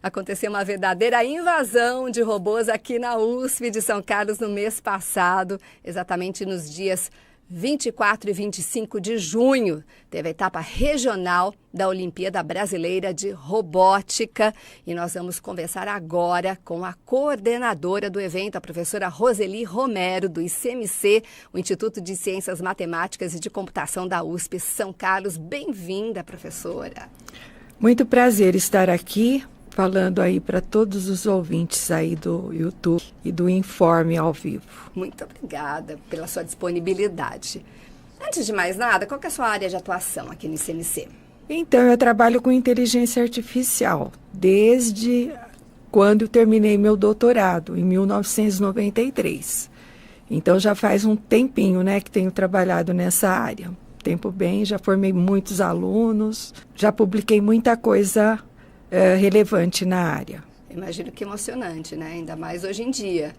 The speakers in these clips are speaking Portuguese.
Aconteceu uma verdadeira invasão de robôs aqui na USP de São Carlos no mês passado, exatamente nos dias 24 e 25 de junho. Teve a etapa regional da Olimpíada Brasileira de Robótica e nós vamos conversar agora com a coordenadora do evento, a professora Roseli Romero, do ICMC, o Instituto de Ciências Matemáticas e de Computação da USP São Carlos. Bem-vinda, professora. Muito prazer estar aqui, falando aí para todos os ouvintes aí do YouTube e do Informe ao Vivo. Muito obrigada pela sua disponibilidade. Antes de mais nada, qual que é a sua área de atuação aqui no ICMC? Então, eu trabalho com inteligência artificial desde quando eu terminei meu doutorado, em 1993. Então, já faz um tempinho, né, que tenho trabalhado nessa área. Tempo bem, já formei muitos alunos, já publiquei muita coisa relevante na área. Imagino que emocionante, né? Ainda mais hoje em dia.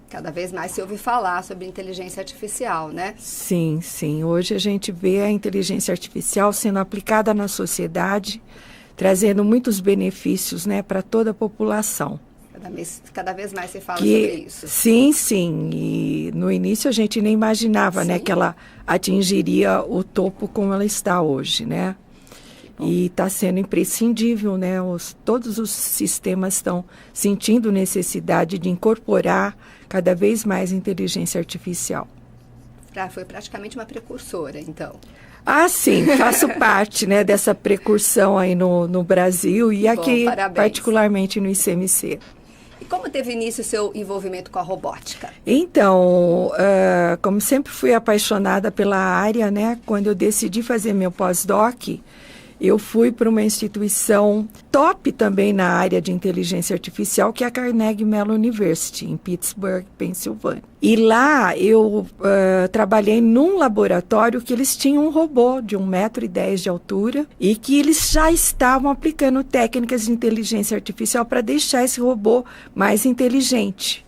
Cada vez mais se ouve falar sobre inteligência artificial, né? Sim, sim. Hoje a gente vê a inteligência artificial sendo aplicada na sociedade, trazendo muitos benefícios, né, para toda a população. Cada vez mais se fala sobre isso. Sim, sim. E no início a gente nem imaginava, né, que ela atingiria o topo como ela está hoje, né? E está sendo imprescindível, né? Todos os sistemas estão sentindo necessidade de incorporar cada vez mais inteligência artificial. Foi praticamente uma precursora, então. Ah, sim, faço parte, né, dessa precursão aí no Brasil e aqui, particularmente no ICMC. E como teve início o seu envolvimento com a robótica? Então, como sempre fui apaixonada pela área, né, quando eu decidi fazer meu pós-doc, eu fui para uma instituição top também na área de inteligência artificial, que é a Carnegie Mellon University, em Pittsburgh, Pensilvânia. E lá eu trabalhei num laboratório que eles tinham um robô de 1,10 m de altura e que eles já estavam aplicando técnicas de inteligência artificial para deixar esse robô mais inteligente.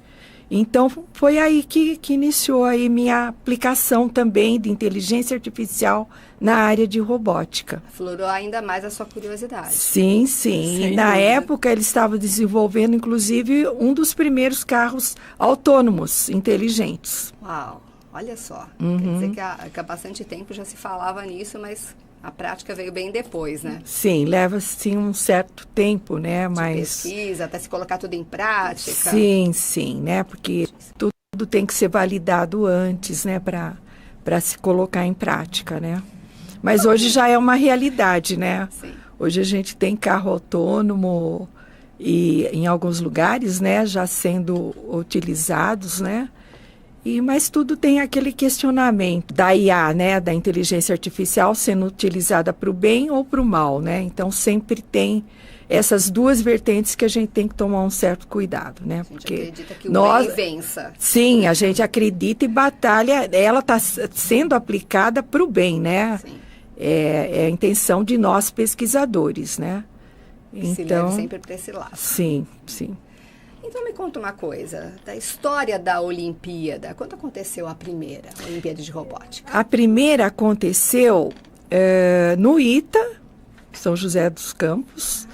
Então, foi aí que iniciou aí minha aplicação também de inteligência artificial na área de robótica. Aflorou ainda mais a sua curiosidade. Sim, sim. E na época, eles estavam desenvolvendo, inclusive, um dos primeiros carros autônomos inteligentes. Uau, olha só. Quer dizer que há bastante tempo já se falava nisso, mas a prática veio bem depois, né? Sim, leva sim um certo tempo, né? Mas pesquisa, até se colocar tudo em prática. Sim, sim, né? Porque tudo tem que ser validado antes, né? Para se colocar em prática, né? Mas hoje já é uma realidade, né? Sim. Hoje a gente tem carro autônomo e em alguns lugares, né? Já sendo utilizados, né? Mas tudo tem aquele questionamento da IA, né, da inteligência artificial sendo utilizada para o bem ou para o mal, né? Então sempre tem essas duas vertentes que a gente tem que tomar um certo cuidado, né? A gente acredita que o bem vença. Sim, a gente acredita e batalha, ela está sendo aplicada para o bem, né? Sim. É a intenção de nós pesquisadores, né? Então, se leva sempre para esse lado. Sim, sim. Então me conta uma coisa, da história da Olimpíada, quando aconteceu a primeira Olimpíada de Robótica? A primeira aconteceu no ITA, São José dos Campos,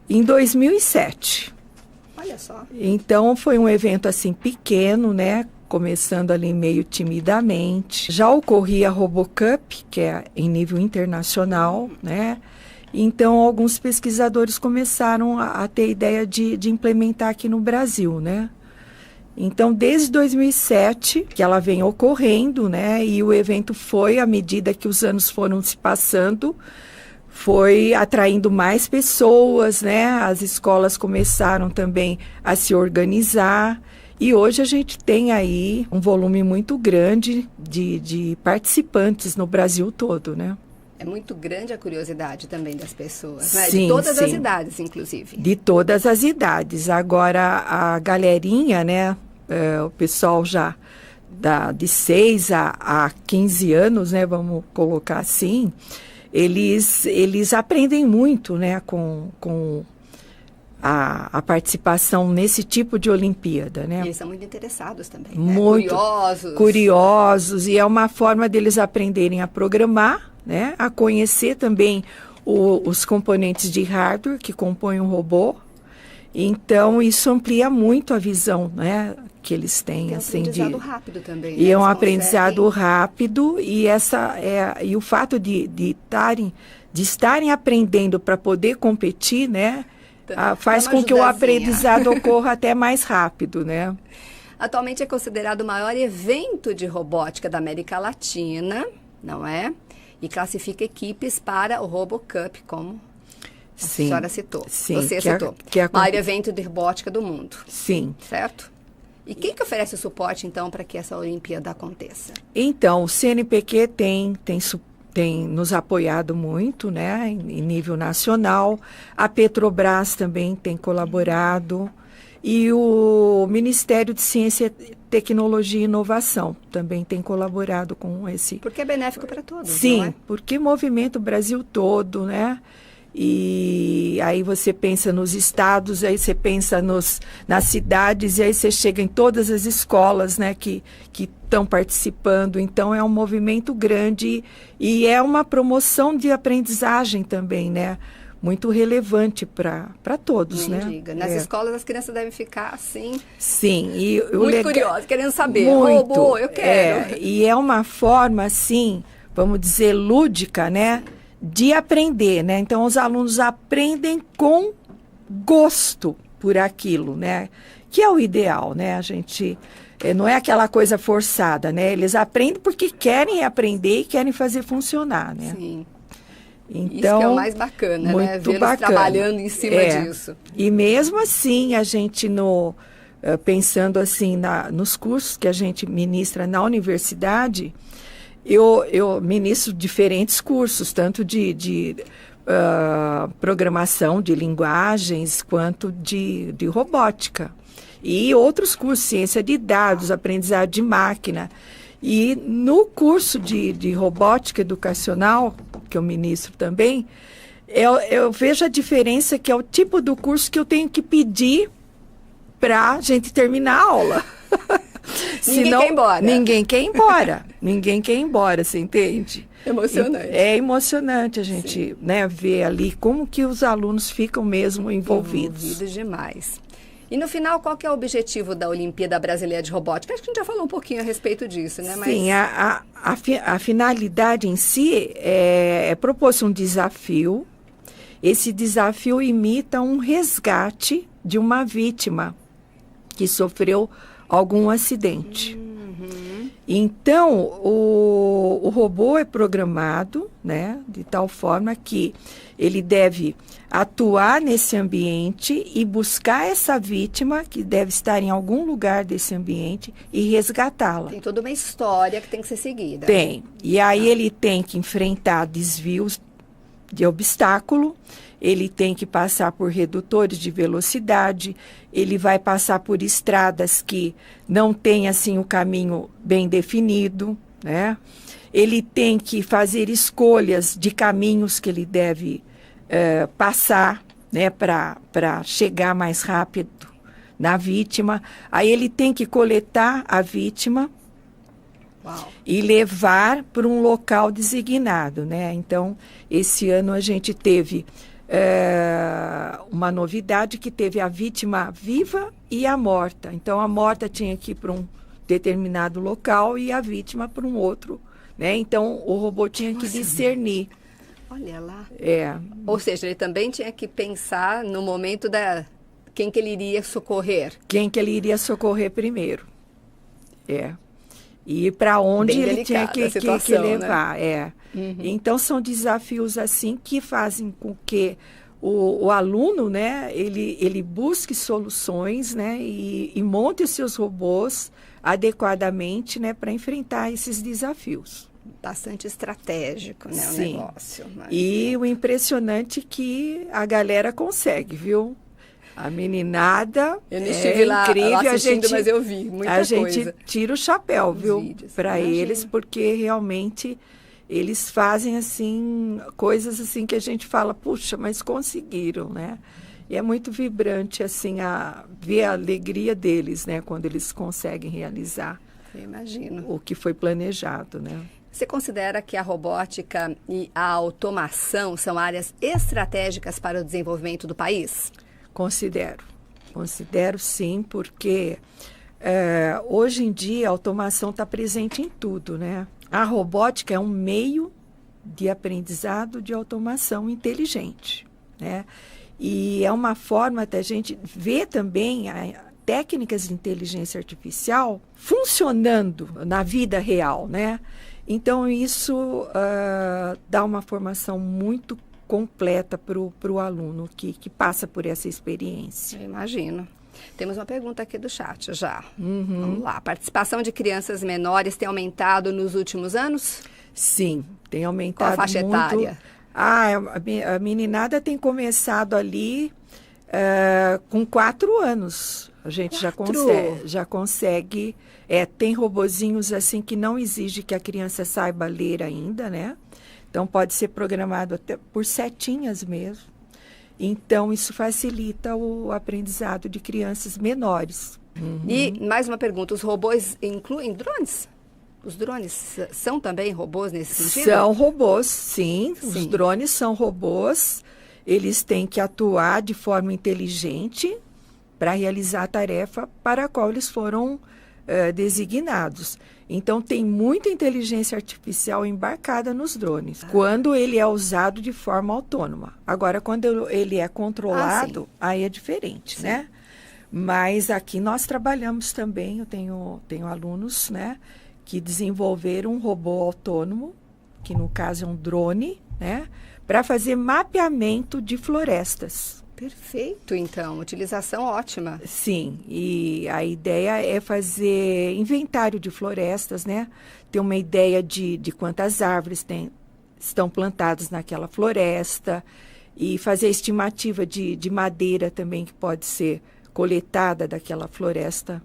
em 2007. Olha só. Então foi um evento assim pequeno, né? Começando ali meio timidamente. Já ocorria a RoboCup, que é em nível internacional, né? Então, alguns pesquisadores começaram a ter a ideia de implementar aqui no Brasil, né? Então, desde 2007, que ela vem ocorrendo, né? E o evento foi, à medida que os anos foram se passando, foi atraindo mais pessoas, né? As escolas começaram também a se organizar. E hoje a gente tem aí um volume muito grande de participantes no Brasil todo, né? É muito grande a curiosidade também das pessoas, né? Sim, de todas sim. as idades, inclusive. De todas as idades. Agora, a galerinha, né? O pessoal já de 6 a 15 anos, né? Vamos colocar assim. Eles aprendem muito, né? Com a participação nesse tipo de Olimpíada, né? E eles são muito interessados também, muito né? Curiosos. E é uma forma deles aprenderem a programar, né? A conhecer também os componentes de hardware que compõem um robô Então, isso amplia muito a visão, né, que eles têm. Tem um assim, aprendizado rápido também. E né? é um Eles aprendizado conseguem... rápido, e o fato de estarem aprendendo para poder competir, né, faz com que o aprendizado ocorra até mais rápido, né? Atualmente é considerado o maior evento de robótica da América Latina, não é? E classifica equipes para o RoboCup, como a senhora citou. Sim, você citou. Maior evento de robótica do mundo. Sim. Certo? E quem que oferece o suporte, então, para que essa Olimpíada aconteça? Então, o CNPq tem nos apoiado muito, né, em nível nacional. A Petrobras também tem colaborado. E o Ministério de Ciência, Tecnologia e Inovação também tem colaborado com esse... Porque é benéfico para todos, Sim, não é? porque movimenta o Brasil todo, né? E aí você pensa nos estados, aí você pensa nas cidades, e aí você chega em todas as escolas, né, que estão participando. Então, é um movimento grande e é uma promoção de aprendizagem também, né? Muito relevante para todos, Nem né? diga. Nas escolas as crianças devem ficar assim... Sim. Muito curiosas, querendo saber. Muito, Robô, eu quero. E é uma forma, assim, vamos dizer, lúdica, né? De aprender, né? Então, os alunos aprendem com gosto por aquilo, né? Que é o ideal, né? A gente... não é aquela coisa forçada, né? Eles aprendem porque querem aprender e querem fazer funcionar, né? Sim. Então, isso que é o mais bacana, né? Vê-los trabalhando em cima disso. E mesmo assim, a gente, pensando assim nos cursos que a gente ministra na universidade, eu ministro diferentes cursos, tanto de programação de linguagens, quanto de robótica. E outros cursos, ciência de dados, aprendizado de máquina. E no curso de robótica educacional, que eu ministro também, eu vejo a diferença, que é o tipo do curso que eu tenho que pedir para a gente terminar a aula. Ninguém quer ir embora. Ninguém quer ir embora. Ninguém quer ir embora, você entende? Emocionante. É emocionante a gente, né, ver ali como que os alunos ficam mesmo envolvidos. Envolvidos demais. E no final, qual que é o objetivo da Olimpíada Brasileira de Robótica? Acho que a gente já falou um pouquinho a respeito disso, né? Sim, a finalidade em si é propor um desafio. Esse desafio imita um resgate de uma vítima que sofreu algum acidente. Então, o robô é programado, né, de tal forma que ele deve atuar nesse ambiente e buscar essa vítima, que deve estar em algum lugar desse ambiente, e resgatá-la. Tem toda uma história que tem que ser seguida. Tem. E aí ele tem que enfrentar desvios de obstáculo, ele tem que passar por redutores de velocidade, ele vai passar por estradas que não têm assim o caminho bem definido, né? Ele tem que fazer escolhas de caminhos que ele deve passar, né, para chegar mais rápido na vítima. Aí ele tem que coletar a vítima. Uau. E levar para um local designado, né? Então, esse ano a gente teve uma novidade, que teve a vítima viva e a morta. Então, a morta tinha que ir para um determinado local e a vítima para um outro, né? Então, o robô tinha que discernir. Olha lá. Ou seja, ele também tinha que pensar no momento quem que ele iria socorrer. Quem que ele iria socorrer primeiro. E para onde bem ele tinha que levar. Né? Então, são desafios assim que fazem com que o aluno, né, ele busque soluções, né, e monte os seus robôs adequadamente, né, para enfrentar esses desafios. Bastante estratégico, né, o Sim. negócio. E o impressionante que a galera consegue, viu? A meninada eu não estive lá incrível, assistindo, mas eu vi muita coisa. A gente tira o chapéu, viu, para eles, porque realmente eles fazem assim coisas assim que a gente fala, puxa, mas conseguiram, né? E é muito vibrante assim ver a alegria deles, né, quando eles conseguem realizar. Eu imagino. O que foi planejado, né? Você considera que a robótica e a automação são áreas estratégicas para o desenvolvimento do país? Considero. Considero sim, porque hoje em dia a automação está presente em tudo, né? A robótica é um meio de aprendizado de automação inteligente, né? E é uma forma da gente ver também técnicas de inteligência artificial funcionando na vida real, né? Então, isso dá uma formação muito completa para o aluno que passa por essa experiência. Eu imagino. Temos uma pergunta aqui do chat já. Uhum. Vamos lá. A participação de crianças menores tem aumentado nos últimos anos? Sim, tem aumentado muito. Qual a faixa etária? A meninada tem começado ali com 4 anos. A gente já consegue. Tem robozinhos assim que não exige que a criança saiba ler ainda, né? Então, pode ser programado até por setinhas mesmo. Então, isso facilita o aprendizado de crianças menores. Uhum. E, mais uma pergunta, os robôs incluem drones? Os drones são também robôs nesse sentido? São robôs, sim. Os drones são robôs. Eles têm que atuar de forma inteligente para realizar a tarefa para a qual eles foram designados. Então, tem muita inteligência artificial embarcada nos drones, quando ele é usado de forma autônoma. Agora, quando ele é controlado, aí é diferente, né? Mas aqui nós trabalhamos também, eu tenho alunos, né, que desenvolveram um robô autônomo, que no caso é um drone, né, para fazer mapeamento de florestas. Perfeito, então. Utilização ótima. Sim, e a ideia é fazer inventário de florestas, né? Ter uma ideia de quantas árvores estão plantadas naquela floresta e fazer a estimativa de madeira também que pode ser coletada daquela floresta.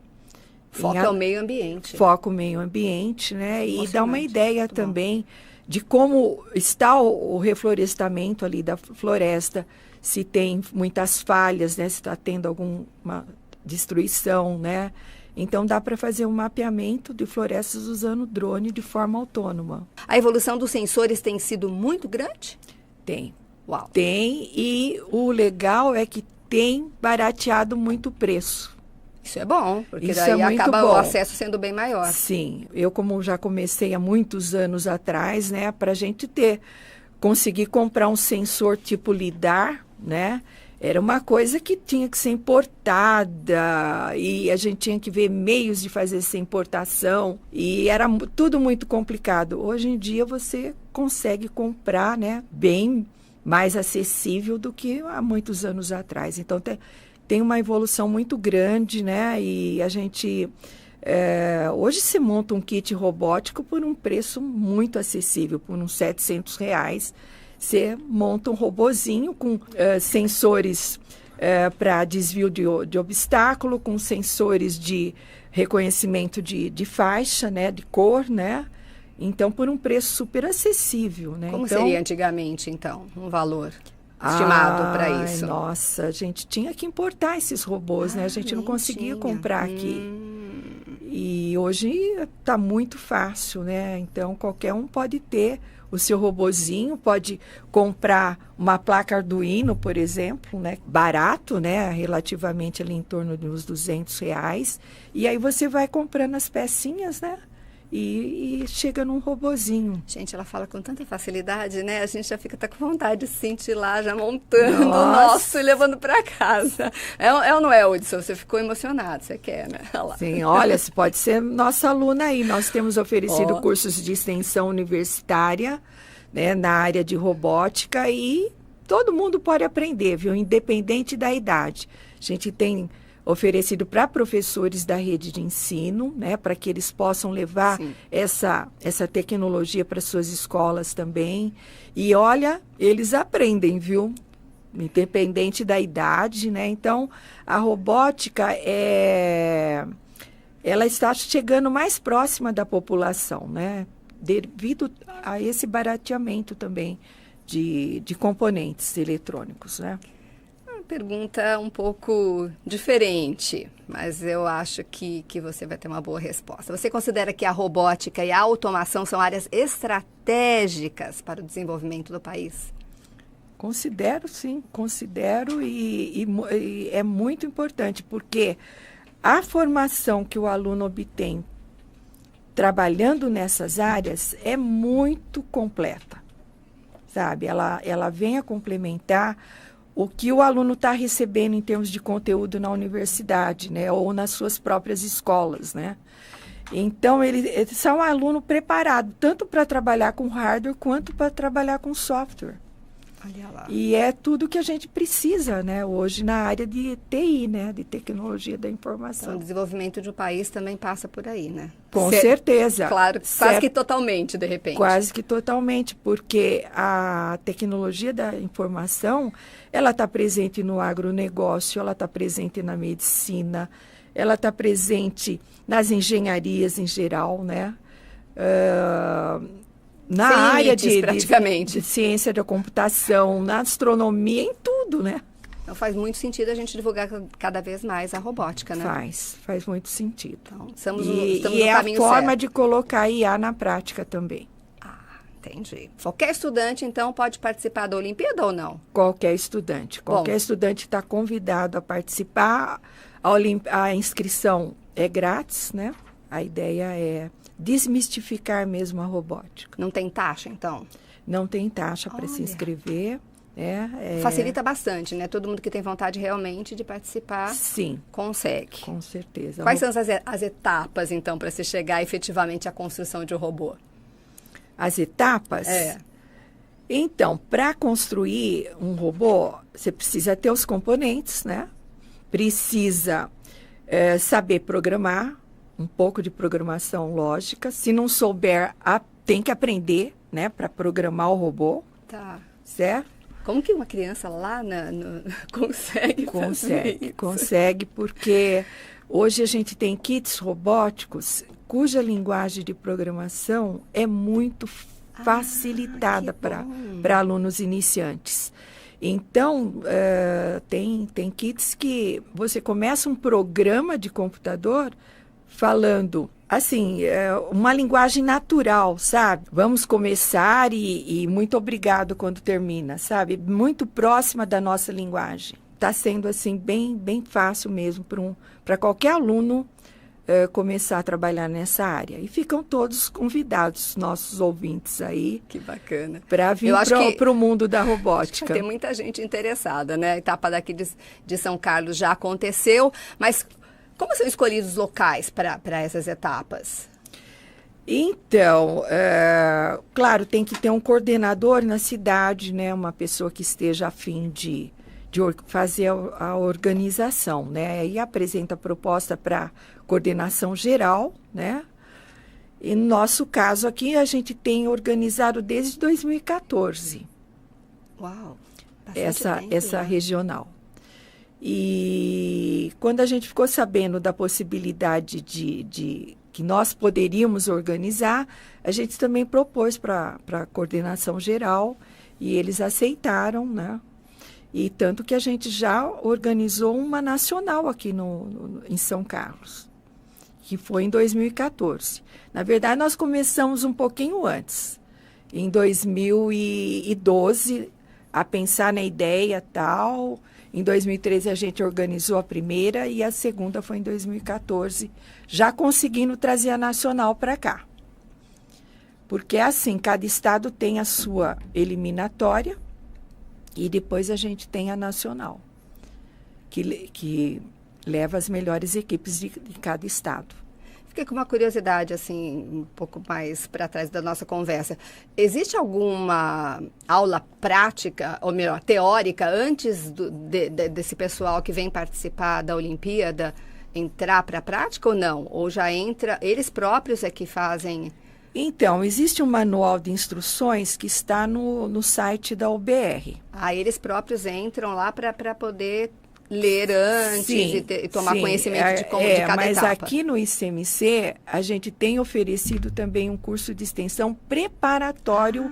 Foco ao meio ambiente. Foco meio ambiente, né? E dá uma ideia também de como está o reflorestamento ali da floresta, se tem muitas falhas, né? Se está tendo alguma destruição, né? Então, dá para fazer um mapeamento de florestas usando drone de forma autônoma. A evolução dos sensores tem sido muito grande? Tem. Uau. Tem, e o legal é que tem barateado muito o preço. Isso é bom, porque Isso daí é muito acaba bom. o acesso sendo bem maior. Sim, eu como já comecei há muitos anos atrás, né? Para a gente conseguir comprar um sensor tipo LiDAR, né? Era uma coisa que tinha que ser importada e a gente tinha que ver meios de fazer essa importação e era tudo muito complicado. Hoje em dia você consegue comprar, né, bem mais acessível do que há muitos anos atrás. Então tem uma evolução muito grande, né? E a gente hoje se monta um kit robótico por um preço muito acessível, por uns R$700. Você monta um robozinho com sensores para desvio de obstáculo, com sensores de reconhecimento de faixa, né, de cor, né? Então, por um preço super acessível, né? Como seria antigamente, então, um valor estimado para isso? Nossa, a gente tinha que importar esses robôs, né? A gente não conseguia comprar aqui. E hoje está muito fácil, né? Então, qualquer um pode ter o seu robozinho, pode comprar uma placa Arduino, por exemplo, né? Barato, né? Relativamente ali em torno de uns R$200. E aí você vai comprando as pecinhas, né? E chega num robozinho. Gente, ela fala com tanta facilidade, né? A gente já fica até com vontade de sentir lá, já montando o nosso e levando para casa. É ou não é, Hudson? Você ficou emocionado, você quer, né? Olha lá. Sim, olha, você pode ser nossa aluna aí. Nós temos oferecido cursos de extensão universitária, né, na área de robótica e todo mundo pode aprender, viu? Independente da idade. A gente tem oferecido para professores da rede de ensino, né, para que eles possam levar essa tecnologia para suas escolas também. E olha, eles aprendem, viu? Independente da idade, né? Então, a robótica ela está chegando mais próxima da população, né? Devido a esse barateamento também de componentes eletrônicos, né? Pergunta um pouco diferente, mas eu acho que você vai ter uma boa resposta. Você considera que a robótica e a automação são áreas estratégicas para o desenvolvimento do país? Considero, sim, considero e é muito importante, porque a formação que o aluno obtém trabalhando nessas áreas é muito completa, sabe? Ela vem a complementar o que o aluno está recebendo em termos de conteúdo na universidade, né? Ou nas suas próprias escolas, né? Então, eles são um aluno preparado tanto para trabalhar com hardware quanto para trabalhar com software. Olha lá. E é tudo que a gente precisa, né, hoje na área de TI, né, de tecnologia da informação. Então, o desenvolvimento de um país também passa por aí, né? Com certeza. Claro, quase que totalmente, de repente. Quase que totalmente, porque a tecnologia da informação, ela está presente no agronegócio, ela está presente na medicina, ela está presente nas engenharias em geral, né? Na Sem área limites, praticamente. de ciência da computação, na astronomia, em tudo, né? Então faz muito sentido a gente divulgar cada vez mais a robótica, né? Faz muito sentido. Então, estamos E no é a caminho forma certo. de colocar a IA na prática também. Ah, entendi. Qualquer estudante, então, pode participar da Olimpíada ou não? Qualquer estudante está convidado a participar. A inscrição é grátis, né? A ideia é desmistificar mesmo a robótica. Não tem taxa, então? Não tem taxa para se inscrever. Facilita bastante, né? Todo mundo que tem vontade realmente de participar, sim, consegue. Com certeza. Quais são as etapas, então, para se chegar efetivamente à construção de um robô? As etapas? Então, para construir um robô, você precisa ter os componentes, né? Precisa saber programar, um pouco de programação lógica. Se não souber, tem que aprender, né? Para programar o robô. Tá. Certo? Como que uma criança lá consegue fazer isso? Consegue, porque hoje a gente tem kits robóticos cuja linguagem de programação é muito facilitada para alunos iniciantes. Então, tem kits que você começa um programa de computador falando, assim, uma linguagem natural, sabe? Vamos começar e muito obrigado quando termina, sabe? Muito próxima da nossa linguagem. Está sendo, assim, bem fácil mesmo para qualquer aluno começar a trabalhar nessa área. E ficam todos convidados, nossos ouvintes aí. Que bacana. Para vir para o mundo da robótica. Tem muita gente interessada, né? A etapa daqui de São Carlos já aconteceu, mas como são escolhidos os locais para essas etapas? Então, claro, tem que ter um coordenador na cidade, né? Uma pessoa que esteja a fim de fazer a organização, né? E apresenta a proposta para coordenação geral, né? E no nosso caso aqui, a gente tem organizado desde 2014. Uau! Essa regional. E quando a gente ficou sabendo da possibilidade de que nós poderíamos organizar, a gente também propôs para a coordenação geral e eles aceitaram, né? E tanto que a gente já organizou uma nacional aqui em São Carlos, que foi em 2014. Na verdade, nós começamos um pouquinho antes, em 2012, a pensar na ideia tal. Em 2013, a gente organizou a primeira e a segunda foi em 2014, já conseguindo trazer a nacional para cá. Porque, assim, cada estado tem a sua eliminatória e depois a gente tem a nacional, que leva as melhores equipes de cada estado. Fiquei com uma curiosidade, assim, um pouco mais para trás da nossa conversa. Existe alguma aula prática, ou melhor, teórica, antes desse pessoal que vem participar da Olimpíada entrar para a prática ou não? Ou já entra, eles próprios é que fazem? Então, existe um manual de instruções que está no site da UBR. Eles próprios entram lá para poder ler antes e tomar conhecimento de cada etapa. Mas aqui no ICMC, a gente tem oferecido também um curso de extensão preparatório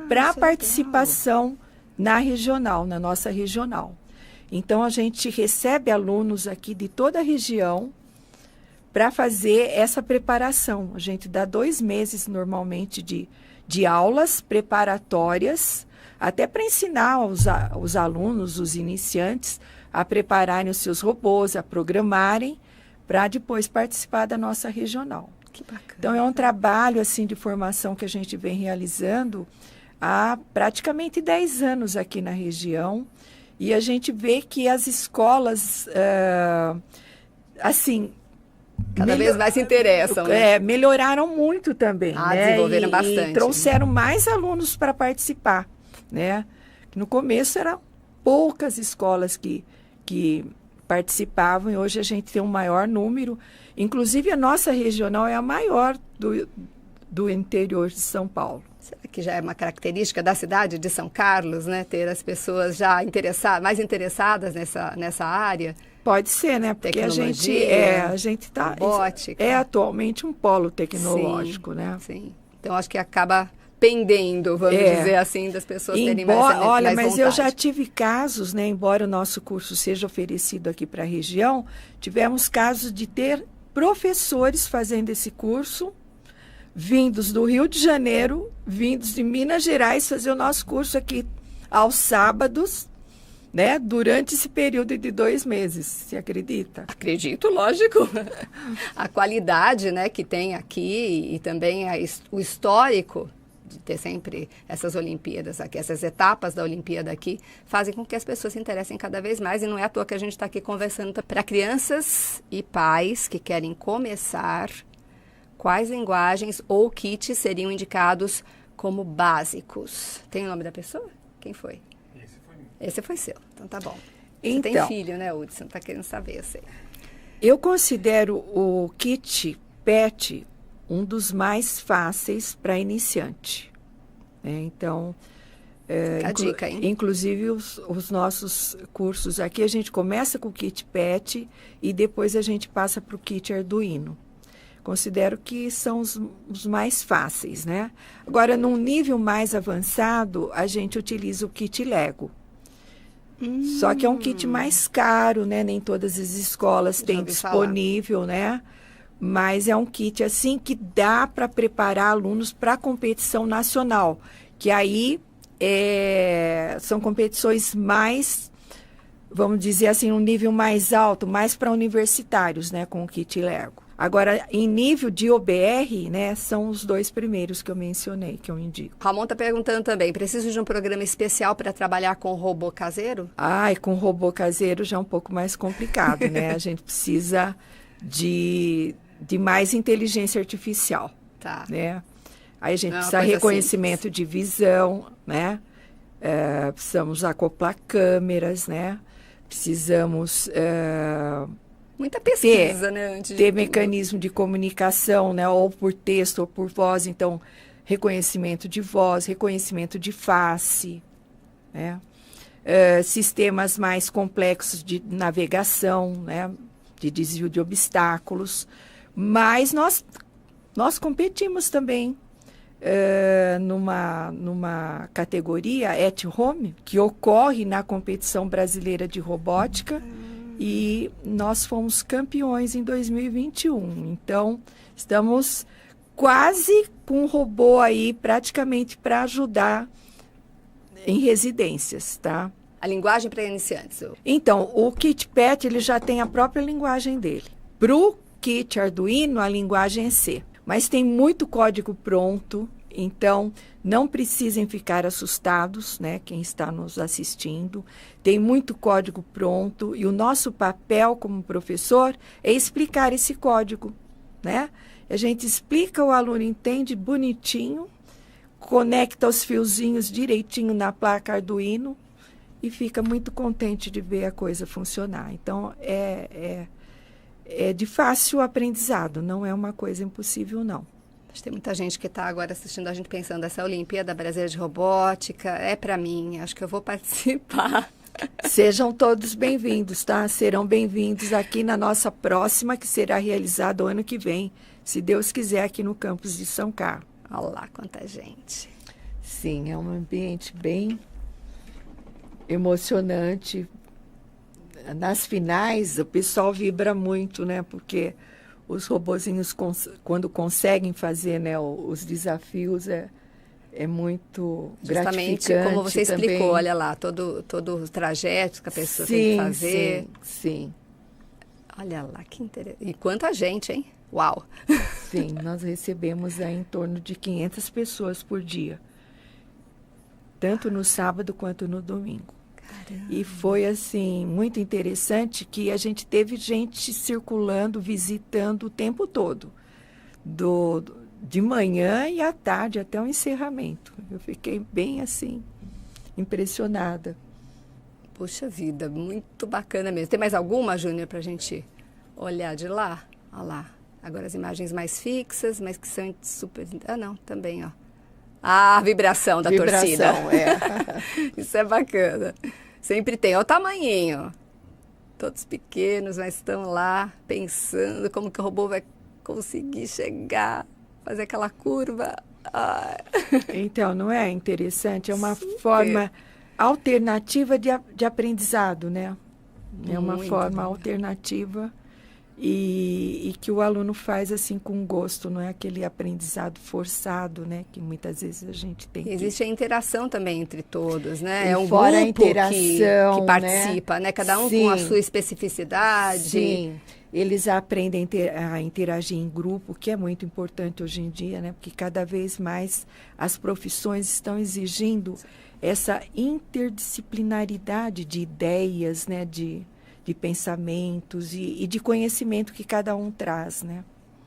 para a participação na regional, na nossa regional. Então, a gente recebe alunos aqui de toda a região para fazer essa preparação. A gente dá 2 meses, normalmente, de aulas preparatórias. até para ensinar os alunos, os iniciantes, a prepararem os seus robôs, a programarem, para depois participar da nossa regional. Que bacana. Então, é um trabalho assim, de formação que a gente vem realizando há praticamente 10 anos aqui na região, e a gente vê que as escolas, assim... Cada vez mais se interessam, né? Melhoraram muito também, né? Desenvolveram bastante. E trouxeram mais alunos para participar, né? No começo eram poucas escolas que participavam, e hoje a gente tem um maior número. Inclusive, a nossa regional é a maior do interior de São Paulo. Será que já é uma característica da cidade de São Carlos, né? Ter as pessoas já mais interessadas nessa área? Pode ser, né? Porque a gente está atualmente um polo tecnológico, sim, né? Sim. Então acho que acaba pendendo, vamos dizer assim, das pessoas terem mais Olha, mas vontade. eu já tive casos, né? Embora o nosso curso seja oferecido aqui para a região, tivemos casos de ter professores fazendo esse curso, vindos do Rio de Janeiro, vindos de Minas Gerais, fazer o nosso curso aqui aos sábados, né, durante esse período de 2 meses, você acredita? Acredito, lógico. A qualidade, né, que tem aqui e também o histórico de ter sempre essas Olimpíadas aqui, essas etapas da Olimpíada aqui, fazem com que as pessoas se interessem cada vez mais, e não é à toa que a gente está aqui conversando para crianças e pais que querem começar. Quais linguagens ou kits seriam indicados como básicos? Tem o nome da pessoa? Quem foi? Esse foi seu. Então tá bom. Você tem filho, né, Hudson? Tá querendo saber, eu sei. Eu considero o kit PET um dos mais fáceis para iniciante. Né? Então, a dica, hein? Inclusive os nossos cursos aqui, a gente começa com o kit PET e depois a gente passa para o kit Arduino. Considero que são os mais fáceis, né? Agora, num nível mais avançado, a gente utiliza o kit Lego. Só que é um kit mais caro, né? Nem todas as escolas têm disponível, né? Mas é um kit, assim, que dá para preparar alunos para a competição nacional. Que aí são competições mais, vamos dizer assim, um nível mais alto, mais para universitários, né? Com o kit Lego. Agora, em nível de OBR, né, são os 2 primeiros que eu mencionei, que eu indico. Ramon está perguntando também, preciso de um programa especial para trabalhar com robô caseiro? Com robô caseiro já é um pouco mais complicado, né? A gente precisa de mais inteligência artificial, tá, né? Aí a gente precisa de reconhecimento de visão, né? Precisamos acoplar câmeras, né? Precisamos... muita pesquisa, né? Antes ter mecanismo de comunicação, né? Ou por texto ou por voz. Então, reconhecimento de voz, reconhecimento de face, né? Sistemas mais complexos de navegação, né? De desvio de obstáculos. Mas nós competimos também numa categoria at home, que ocorre na competição brasileira de robótica. E nós fomos campeões em 2021. Então, estamos quase com um robô aí, praticamente para ajudar em residências, tá? A linguagem para iniciantes? Então, o kit PET, ele já tem a própria linguagem dele. Para o kit Arduino, a linguagem é C. Mas tem muito código pronto, então não precisem ficar assustados, né, quem está nos assistindo. Tem muito código pronto e o nosso papel como professor é explicar esse código, né? A gente explica, o aluno entende bonitinho, conecta os fiozinhos direitinho na placa Arduino e fica muito contente de ver a coisa funcionar. Então, é de fácil aprendizado, não é uma coisa impossível, não. Tem muita gente que está agora assistindo a gente pensando, essa Olimpíada Brasileira de Robótica é para mim, acho que eu vou participar. Sejam todos bem-vindos, tá? Serão bem-vindos aqui na nossa próxima, que será realizada o ano que vem, se Deus quiser, aqui no campus de São Carlos. Olha lá quanta gente. Sim, é um ambiente bem emocionante. Nas finais, o pessoal vibra muito, né? Porque os robozinhos, quando conseguem fazer, né, os desafios, é muito justamente gratificante como você explicou, também. olha lá, todo o trajeto que a pessoa tem que fazer. Sim. Olha lá, que interessante. E quanta gente, hein? Uau! Sim, nós recebemos aí em torno de 500 pessoas por dia, tanto no sábado quanto no domingo. Caramba. E foi, assim, muito interessante que a gente teve gente circulando, visitando o tempo todo, de manhã e à tarde até o encerramento. Eu fiquei bem, assim, impressionada. Puxa vida, muito bacana mesmo. Tem mais alguma, Júnior, para a gente olhar de lá? Olha lá. Agora as imagens mais fixas, mas que são super... Ah, não, também, ó. Ah, a vibração da torcida. É. Isso é bacana. Sempre tem. Olha o tamanhinho. Todos pequenos, mas estão lá pensando como que o robô vai conseguir chegar, fazer aquela curva. Ah. Então, não é interessante? É uma forma alternativa de aprendizado, né? É uma forma alternativa e que o aluno faz assim com gosto, não é aquele aprendizado forçado, né? Que muitas vezes a gente tem. Existe a interação também entre todos, né? E É um fora grupo a interação, que participa, né? Cada um com a sua especificidade. Sim, eles aprendem a interagir em grupo, que é muito importante hoje em dia, né? Porque cada vez mais as profissões estão exigindo essa interdisciplinaridade de ideias, né? De pensamentos e de conhecimento que cada um traz, né?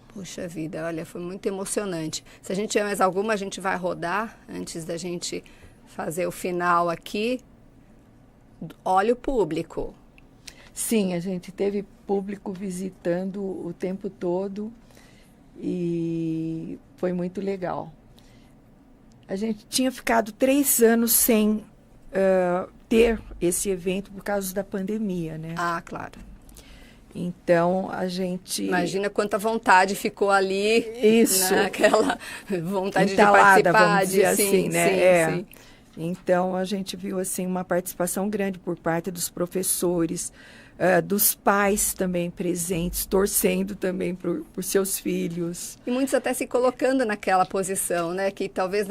Puxa vida, olha, foi muito emocionante. Se a gente tiver mais alguma, a gente vai rodar antes da gente fazer o final aqui. Olha o público. Sim, a gente teve público visitando o tempo todo e foi muito legal. A gente tinha ficado 3 anos sem ter esse evento por causa da pandemia, né? Ah, claro. Então, a gente... Imagina quanta vontade ficou ali. Isso. Naquela vontade entalada, de participar. vamos dizer assim, né? Sim. Então, a gente viu assim, uma participação grande por parte dos professores, dos pais também presentes, torcendo também por seus filhos. E muitos até se colocando naquela posição, né? Que talvez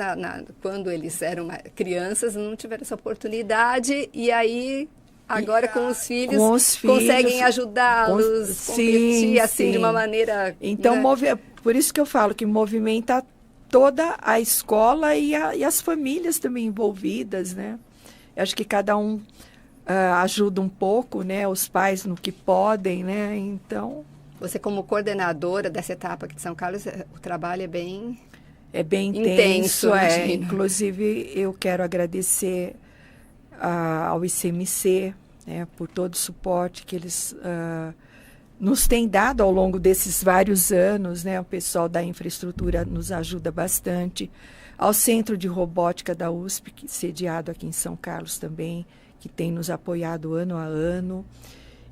quando eles eram crianças não tiveram essa oportunidade e aí... Agora com os filhos conseguem ajudá-los, competir assim de uma maneira... Então, né? Por isso que eu falo que movimenta toda a escola e as famílias também envolvidas, né? Eu acho que cada um ajuda um pouco, né? Os pais no que podem, né? Então... Você como coordenadora dessa etapa aqui de São Carlos, o trabalho é bem... É bem intenso. Inclusive, eu quero agradecer ao ICMC, né, por todo o suporte que eles nos têm dado ao longo desses vários anos, né? O pessoal da infraestrutura nos ajuda bastante, ao Centro de Robótica da USP, sediado aqui em São Carlos também, que tem nos apoiado ano a ano,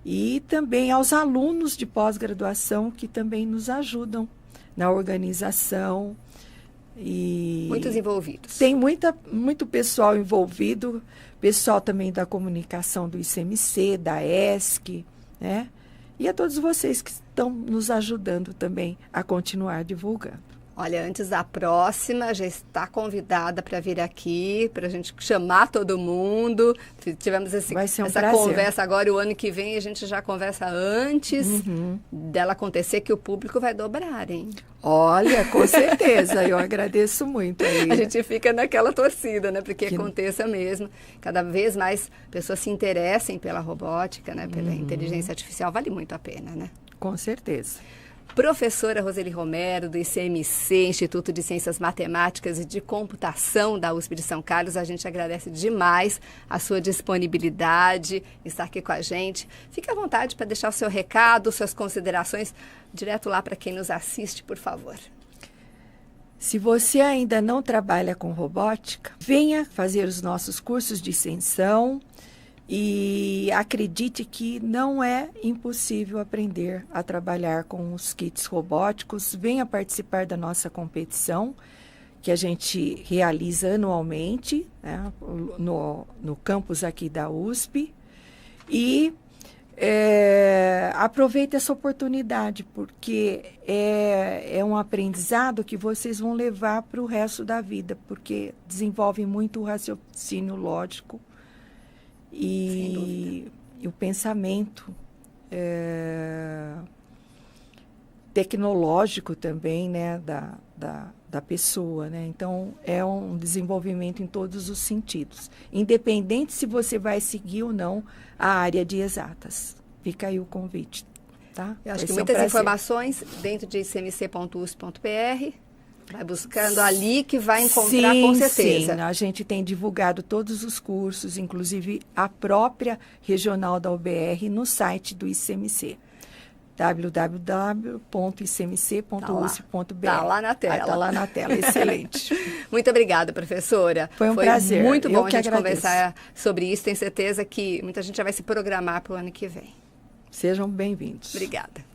e também aos alunos de pós-graduação que também nos ajudam na organização. E muitos envolvidos. Tem muito pessoal envolvido, pessoal também da comunicação do ICMC, da ESC, né? E a todos vocês que estão nos ajudando também a continuar divulgando. Olha, antes da próxima, já está convidada para vir aqui, para a gente chamar todo mundo. Tivemos essa conversa agora, e o ano que vem a gente já conversa antes dela acontecer, que o público vai dobrar, hein? Olha, com certeza, eu agradeço muito. A gente fica naquela torcida, né? Porque aconteça mesmo. Cada vez mais pessoas se interessem pela robótica, né? Pela inteligência artificial, vale muito a pena, né? Com certeza. Professora Roseli Romero, do ICMC, Instituto de Ciências Matemáticas e de Computação da USP de São Carlos, a gente agradece demais a sua disponibilidade, estar aqui com a gente. Fique à vontade para deixar o seu recado, suas considerações, direto lá para quem nos assiste, por favor. Se você ainda não trabalha com robótica, venha fazer os nossos cursos de extensão. E acredite que não é impossível aprender a trabalhar com os kits robóticos. Venha participar da nossa competição, que a gente realiza anualmente, né, no campus aqui da USP. E Aproveite essa oportunidade, porque é um aprendizado que vocês vão levar para o resto da vida, porque desenvolve muito o raciocínio lógico e o pensamento tecnológico também, né, da pessoa, né? Então, é um desenvolvimento em todos os sentidos, independente se você vai seguir ou não a área de exatas. Fica aí o convite, tá? Eu acho que muitas informações dentro de icmc.usp.br, vai buscando ali que vai encontrar com certeza. Sim, a gente tem divulgado todos os cursos, inclusive a própria regional da UBR no site do ICMC. www.icmc.usp.br. Está lá na tela. Está lá na tela, excelente. Muito obrigada, professora. Foi um prazer. Muito bom a gente conversar sobre isso. Tenho certeza que muita gente já vai se programar para o ano que vem. Sejam bem-vindos. Obrigada.